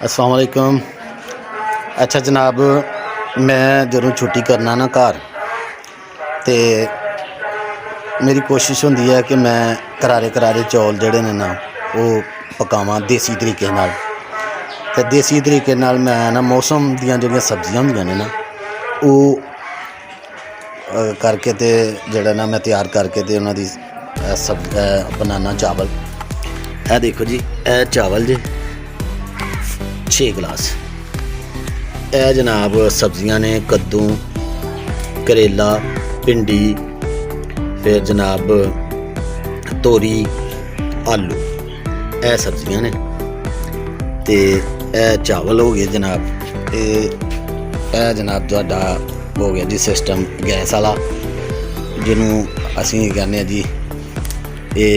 अस्सलाम वालेकुम। अच्छा जनाब, मैं जदों छुट्टी करना ना घर तो मेरी कोशिश होंदी है कि मैं करारे करारे चौल जोड़े ने ना वो पकावां देसी तरीके नाल। ते देसी तरीके नाल मैं ना मौसम दियां जेहड़ियां सब्जियां होंदियां ने ना वो करके ते जेहड़ा ना मैं तैयार करके ते उन्हां दी बनाना चावल। ए देखो जी, ए चावल जे 6 गिलास। ए जनाब सब्जियां ने कद्दू, करेला, भिंडी, फिर जनाब तोरी, आलू, ए सब्जियां ने ते ए चावल हो गए जनाब। ते ए जनाब तुहाडा हो गया जी सिस्टम गैस वाला, जिन्हों असीं कहने जी ये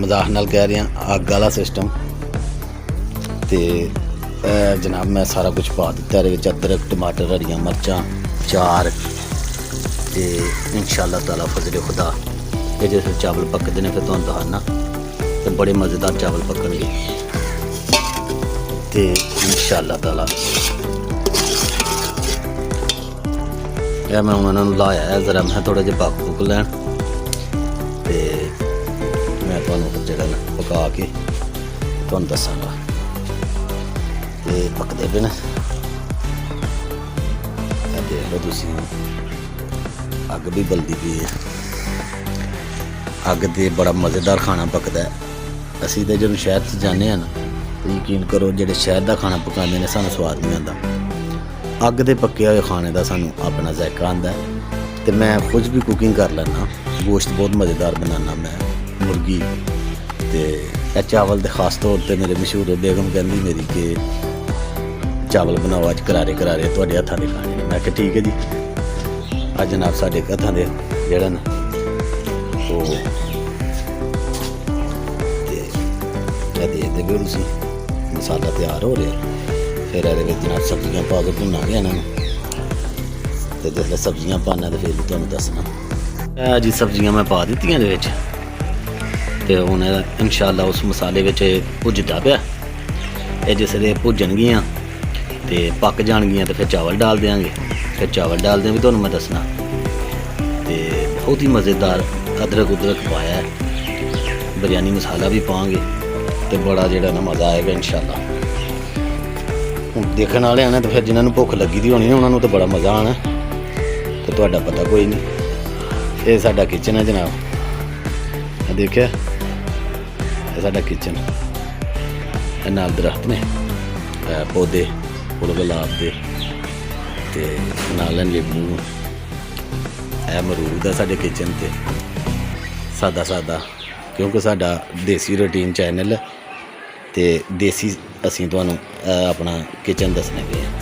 मजाक नाल कह रहे हैं अग वाला सिस्टम। तो जनाब मैं सारा कुछ पा दिता है, अदरक, टमाटर, हरियां मर्चां, चार ते इंशाअल्लाह ताला फजले खुदा ये जिस चावल पकते हैं फिर तुहानूं दस्सना तो बड़े मज़ेदार चावल पकणगे ते इंशाअल्लाह ताला। यह मैं उन्होंने लाया है ज़रा, मैं थोड़ा जिहा पक पुक लैन ते मैं तुहानूं जेहड़ा ना पका के तुहानूं दस्सांगा। ते पकते पे न, देख लो तुसीं अग भी बलदी पई है। अग ते बड़ा मज़ेदार खाना पकदा है। असीं ते जदों शहर च जाने ना, यकीन करो जेह्ड़े शहर का खाना पकाते हैं सानूं स्वाद नहीं आता। अग दे पक्के हुए खाने का सानूं अपना जायका आंदा है। तो मैं खुद भी कुकिंग कर लैना, गोश्त बहुत मज़ेदार बनाना मैं, मुर्गी ते चावल तो खास तौर पर मेरे मशहूर है। बेगम कहती मेरी कि चावल बनाओ अज करारे करारे तुहाडे हत्थां दे खाने। मैं कहा ठीक है जी। अज जनाब साडे हत्थां दे जेहड़ा ना वो देखते भी तुसीं मसाला तैयार हो रहा। फिर ये जनाब सब्जियां पा के भुना गया इन्होंने, तो जिसलै सब्जियां पाना तो फिर भी तुहानूं दस्सना। जी सब्जियां मैं पा दित्तियां इहदे विच ते हुण इंशाअल्लाह उस मसाले विच भुजदा पिया। ये जिसले भुजणगियां तो पक जाणगियां तो फिर चावल डाल देंगे। फिर चावल डालदे भी तुहानूं मैं दस्सना। तो बहुत ही मज़ेदार अदरक उदरक पाया है, बिरयानी मसाला भी पाएंगे तो बड़ा जेहड़ा ना मज़ा आएगा इंशाअल्लाह। हुण देखण वाले ने तो फिर जिन्होंने भुख लगी दी होनी उन्होंने तो बड़ा मज़ा आना, तो तुहाडा पता कोई नहीं। ये साडा किचन है जनाब, देखिया ये साडा किचन, नाल दरख्त ने पौधे फुल गुलाब के ते नाल नींबू, है मरूद है साडे किचन ते। सादा सादा क्योंकि साडा देसी रूटीन चैनल है ते देसी असीं तुहानूं अपना किचन दसने पे हैं।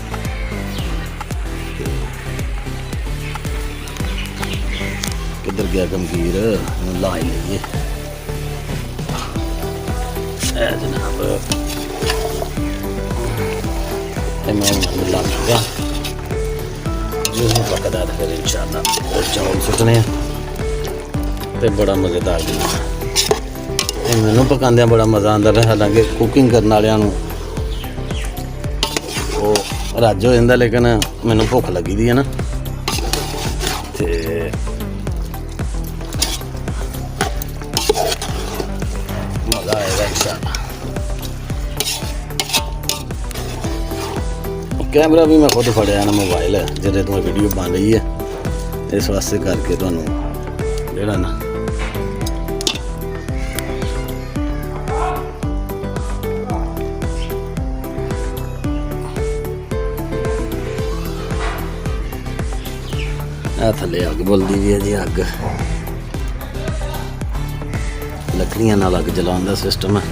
किधर गया गंभीर लाई लेइए जनाब। मैं लागा जो पकदा तो फिर इंशाअल्लाह चावल सुट्टने तो बड़ा मज़ेदार बनना। मैनू पकांदे बड़ा मज़ा आता है, हालांकि कुकिंग करने वालों वो रज हो जाता, लेकिन मैनू भुख लगी दी है ना तो मज़ा आएगा इंशाअल्लाह। कैमरा भी मैं खुद फड़िया ना मोबाइल है जिहदे तो वीडियो बन रही है, इस वास्ते करके तुहानूं जेहड़ा ना थले अग बलदी भी है जी। अग लकड़ियां नाल अग जलाने का सिस्टम है।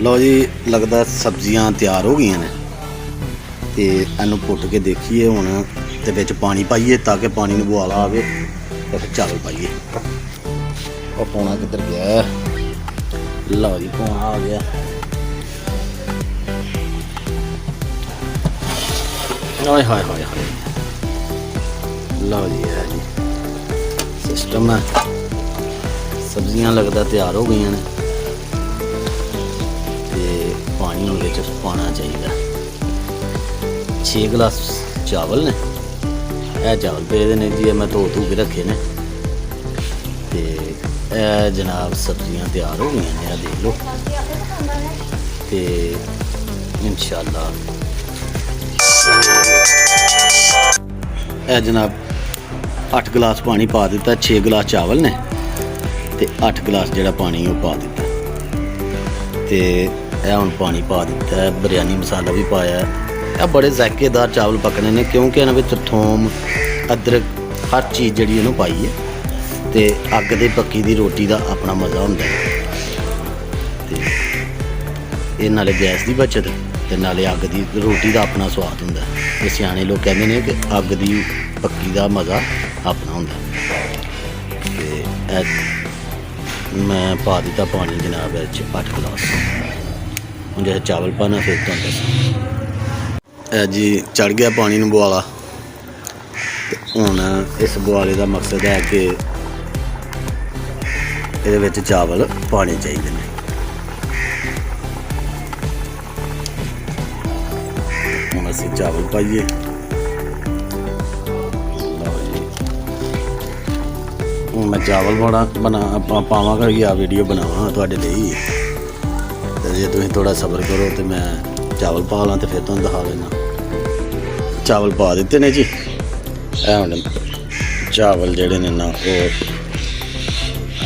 लो जी, लगता सब्जियां तैयार हो गई ने तो इनू पुट के देखिए हुण ते विच पानी पाइए ताकि पानी नूं बुआला आवे तो फिर चावल पाइए। और पौना किधर गया? लो जी पौना आ गया। हाय हाय हाय हाय, लो जी है जी सिस्टम है। सब्जियां लगता तैयार हो गई ने पानी हम विच पाना चाहिए। 6 गिलास चावल ने, यह चावल पे ने जी, मैं धो के रखे ने। ते जनाब सब्जियां तैयार हो गई ने, देख लो। ते इंशाअल्लाह जनाब 8 गिलास पानी पा दिता, 6 गिलास चावल ने ते 8 गिलास जिहड़ा पानी वो पा दिता। ते हुण पानी पा दिता है, बिरयानी मसाला भी पाया। यह बड़े ज़ायकेदार चावल पकने ने, क्योंकि इन्हां विच थोम अदरक हर चीज़ जिहड़ी इहनूं पाई है। ते अग दे पक्की दी रोटी दा अपना मज़ा हुंदा है। ते इह नाले गैस दी बचत ते नाले अग दी रोटी दा अपना स्वाद हुंदा है। ते सियाणे लोग कहंदे ने कि अग दी पक्की दा मज़ा अपना हुंदा। ते मैं पा दिता पानी जनाब 8 गिलास। हुण जैसे चावल पाना फिर तुहानूं दस्सां। जी चढ़ गया पानी नूं बुआला। ते हुण इस बुआले दा मकसद है कि ਇਹਦੇ ਵਿੱਚ ਚਾਵਲ ਪਾਣੇ ਚਾਹੀਦੇ ਨੇ। ਹੁਣ ਅਸੀਂ ਚਾਵਲ ਪਾਈਏ। ਹੁਣ ਮੈਂ ਚਾਵਲ ਪਾਵਾਂਗਾ ਕਿ ਆ ਵੀਡੀਓ ਬਣਾਵਾਂ ਤੁਹਾਡੇ ਲਈ। ਤੇ ਜੇ ਤੁਸੀਂ ਥੋੜਾ ਸਬਰ ਕਰੋ ਤੇ ਮੈਂ ਚਾਵਲ ਪਾ ਲਾਂ ਤੇ ਫਿਰ ਤੁਹਾਨੂੰ ਦਿਖਾ ਦੇਣਾ। ਚਾਵਲ ਪਾ ਦਿੱਤੇ ਨੇ ਜੀ। ਇਹ ਹੁਣ ਚਾਵਲ ਜਿਹੜੇ ਨੇ ਨਾ ਉਹ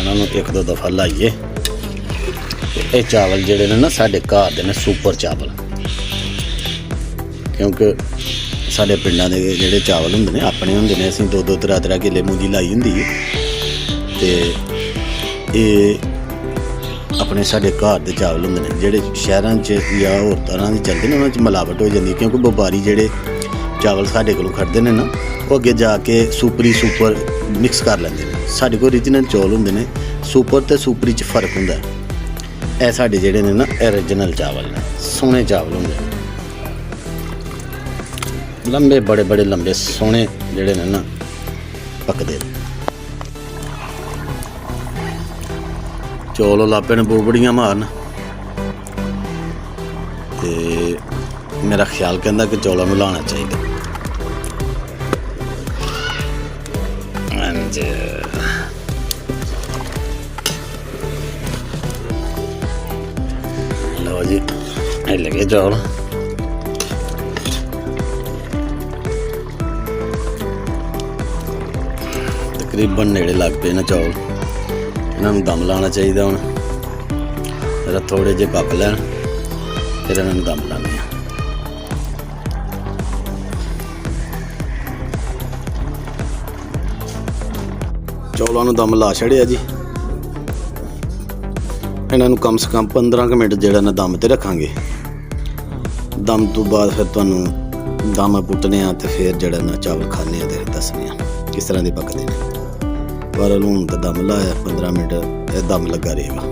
इन्हों एक दो दफ़ा लाइए। ये चावल जोड़े ने ना साढ़े घर के ने सुपर चावल, क्योंकि साढ़े पिंडा के जोड़े चावल होंगे ने अपने होंगे ने, असीं 2-2 3-3 किले मूंजी लाई होंगी है। तो ये अपने साढ़े घर के चावल होंगे ने, जोड़े शहरों या होर तरह के चलते हैं उन्होंने मिलावट हो जाती है। क्योंकि व्यापारी जोड़े चावल साढ़े कोलों खरीदते हैं ना, वो अगे जाके सुपर मिक्स कर लेंगे। साढ़े को ओरिजिनल चौल होंगे ने, सुपर तो सुपरी च फर्क होंदा है। ये साढ़े जेहड़े ने ना ओरिजिनल चावल ने, सोहने चावल होंगे, लंबे बड़े बड़े लंबे सोहने जेहड़े ने ना पकदे। चौल लापे ने बोबड़ियां मारन। ते मेरा ख्याल कहता कि चौलों में लाना चाहिए। लो जी हिल गए चौल। तकरीबन नेड़े लग पे ना चौल। इन्हों दम लाना चाहिए। हुण जरा थोड़े जे पक लैन फिर इन्हों दम लाने। चौलों नूं दम ला छड़िया जी। इन्हों कम से कम 15 मिनट जो दम ते रखांगे। दम तो बाद फिर तुहानूं दम पुट्टने तो फिर जड़ा ना चावल खाने तो दसने किस तरह के पकते हैं। पर हूँ तो दम लाया 15 मिनट दम लगा रहेगा।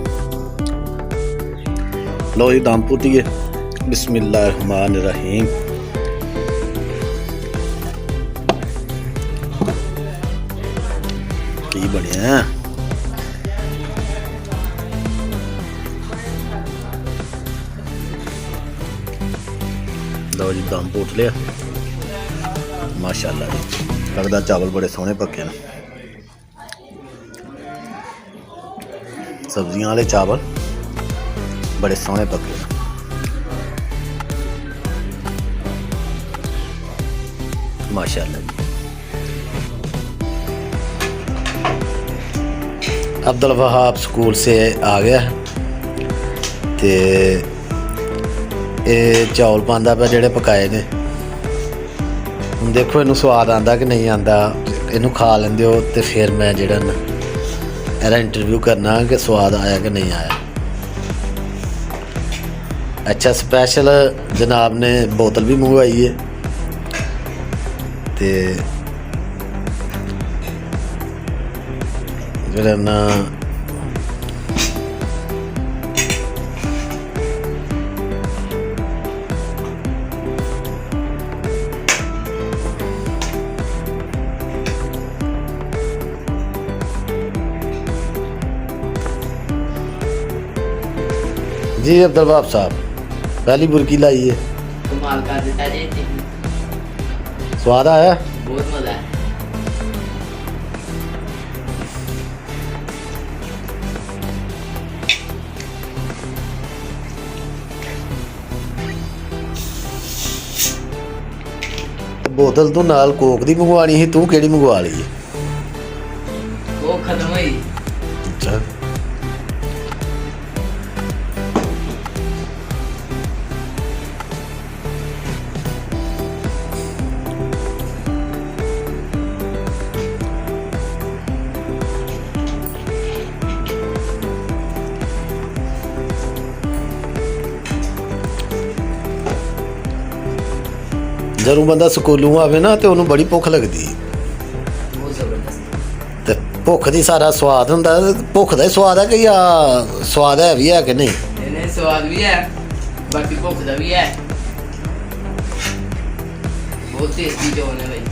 लो जी दम पुट्टिए। बिस्मिल्लाहिर्रहमानिर्रहीम। की बनिया लो जी दम पुट लिया माशाअल्लाह जी। लगता चावल बड़े सोहने पके ने। सब्जियां वाले चावल बड़े सोहने पके ने। माशाअल्लाह जी। अब्दुल वहाब स्कूल से आ गया ते ये चौल पांदा पे जेड़े पकाए ने। हुण देखो इनू स्वाद आंदा कि नहीं आंदा, इनू खा लेंदे हो तो फिर मैं जेड़ा ना एदा इंटरव्यू करना कि स्वाद आया कि नहीं आया। अच्छा स्पैशल जनाब ने बोतल भी मंगवाई है ते जेड़ा ना जी अब्दुल वहाब साहब पहली बुरकी लाई है। कमाल कर देता जी स्वाद आया? बहुत मजा है बोतल तू नाल कोक दी मंगवानी ਸੀ ਤੂੰ ਕਿਹੜੀ ਮੰਗਵਾ ਲਈ ਹੈ? वो खत्म हुई ਅੱਛਾ ਜਦੋਂ ਬੰਦਾ ਸਕੂਲੋਂ ਆਵੇ ਨਾ ਤੇ ਉਹਨੂੰ ਬੜੀ ਭੁੱਖ ਲੱਗਦੀ ਹੈ बहुत जबरदस्त ਤੇ ਭੁੱਖ ਦੀ ਸਾਰਾ ਸਵਾਦ ਹੁੰਦਾ ਭੁੱਖ ਦਾ ਹੀ ਸਵਾਦ ਹੈ ਕਿ ਆ ਸਵਾਦ ਹੈ ਵੀ ਹੈ ਕਿ ਨਹੀਂ इन्हें स्वाद भी है बाकी भुख का भी है बहुत टेस्टी जोन है भाई